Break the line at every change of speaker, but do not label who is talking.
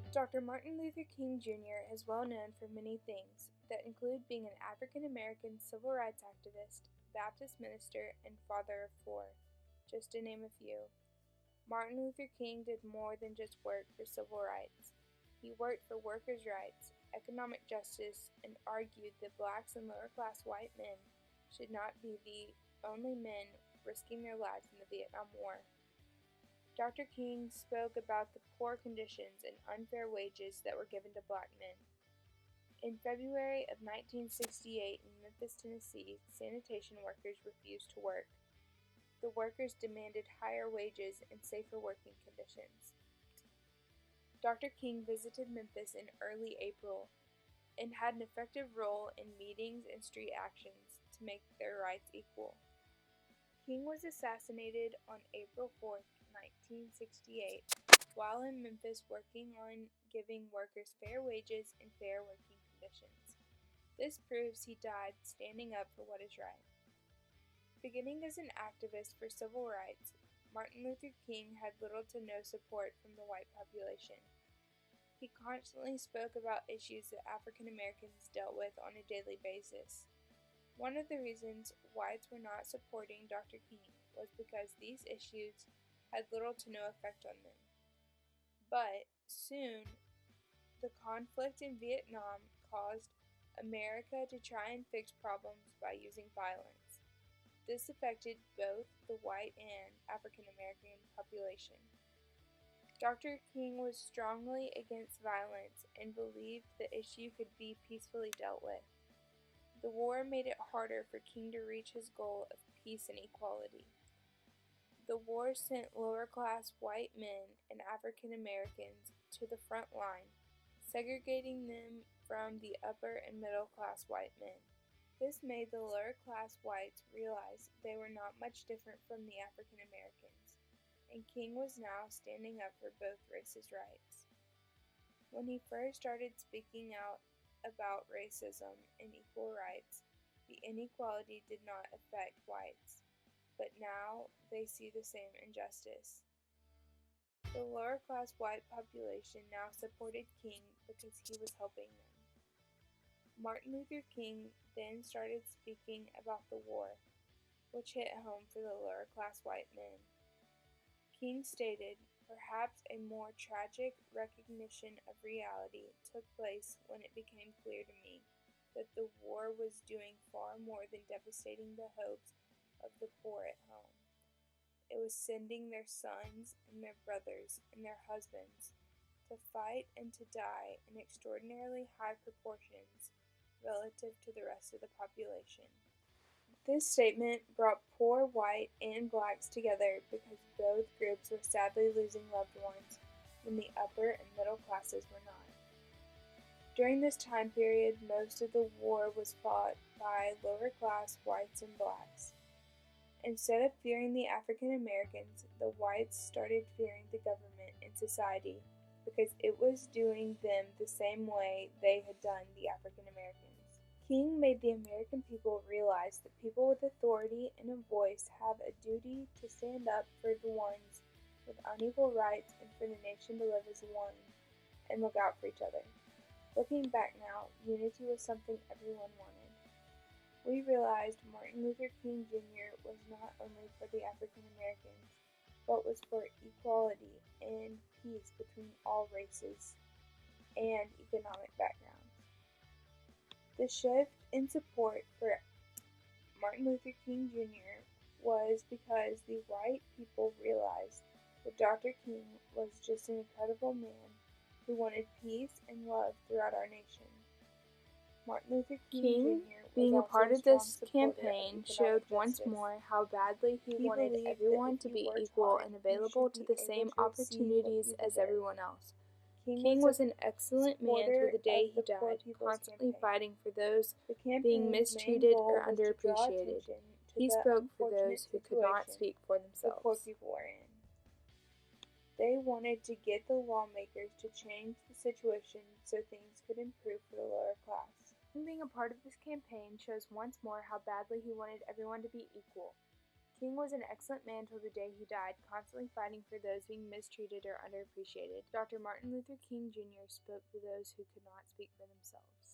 Dr. Martin Luther King Jr. is well known for many things that include being an African American civil rights activist, Baptist minister, and father of four, just to name a few. Martin Luther King did more than just work for civil rights. He worked for workers' rights, economic justice, and argued that blacks and lower-class white men should not be the only men risking their lives in the Vietnam War. Dr. King spoke about the poor conditions and unfair wages that were given to black men. In February of 1968 in Memphis, Tennessee, sanitation workers refused to work. The workers demanded higher wages and safer working conditions. Dr. King visited Memphis in early April and had an effective role in meetings and street actions to make their rights equal. King was assassinated on April 4, 1968, while in Memphis working on giving workers fair wages and fair working conditions. This proves he died standing up for what is right. Beginning as an activist for civil rights, Martin Luther King had little to no support from the white population. He constantly spoke about issues that African Americans dealt with on a daily basis. One of the reasons whites were not supporting Dr. King was because these issues had little to no effect on them. But soon, the conflict in Vietnam caused America to try and fix problems by using violence. This affected both the white and African American population. Dr. King was strongly against violence and believed the issue could be peacefully dealt with. The war made it harder for King to reach his goal of peace and equality. The war sent lower-class white men and African Americans to the front line, segregating them from the upper and middle-class white men. This made the lower-class whites realize they were not much different from the African Americans, and King was now standing up for both races' rights. When he first started speaking out about racism and equal rights, the inequality did not affect whites, but now they see the same injustice. The lower-class white population now supported King because he was helping them. Martin Luther King then started speaking about the war, which hit home for the lower-class white men. King stated, "Perhaps a more tragic recognition of reality took place when it became clear to me that the war was doing far more than devastating the hopes of the poor at home. It was sending their sons and their brothers and their husbands to fight and to die in extraordinarily high proportions relative to the rest of the population." This statement brought poor white and blacks together because both groups were sadly losing loved ones when the upper and middle classes were not. During this time period, most of the war was fought by lower-class whites and blacks. Instead of fearing the African Americans, the whites started fearing the government and society because it was doing them the same way they had done the African Americans. King made the American people realize that people with authority and a voice have a duty to stand up for the ones with unequal rights and for the nation to live as one and look out for each other. Looking back now, unity was something everyone wanted. We realized Martin Luther King Jr. was not only for the African Americans, but was for equality and peace between all races and economic backgrounds. The shift in support for Martin Luther King Jr. was because the white people realized that Dr. King was just an incredible man who wanted peace and love throughout our nation. Martin Luther King Jr.
being a part of this campaign showed once more how badly he wanted everyone to be equal and available to the same opportunities as everyone else. King was an excellent man to the day he died, constantly fighting for those being mistreated or underappreciated. He spoke for those who could not speak for themselves.
They wanted to get the lawmakers to change the situation so things could improve for the lower class.
Being a part of this campaign shows once more how badly he wanted everyone to be equal.
King was an excellent man till the day he died, constantly fighting for those being mistreated or underappreciated. Dr. Martin Luther King Jr. spoke for those who could not speak for themselves.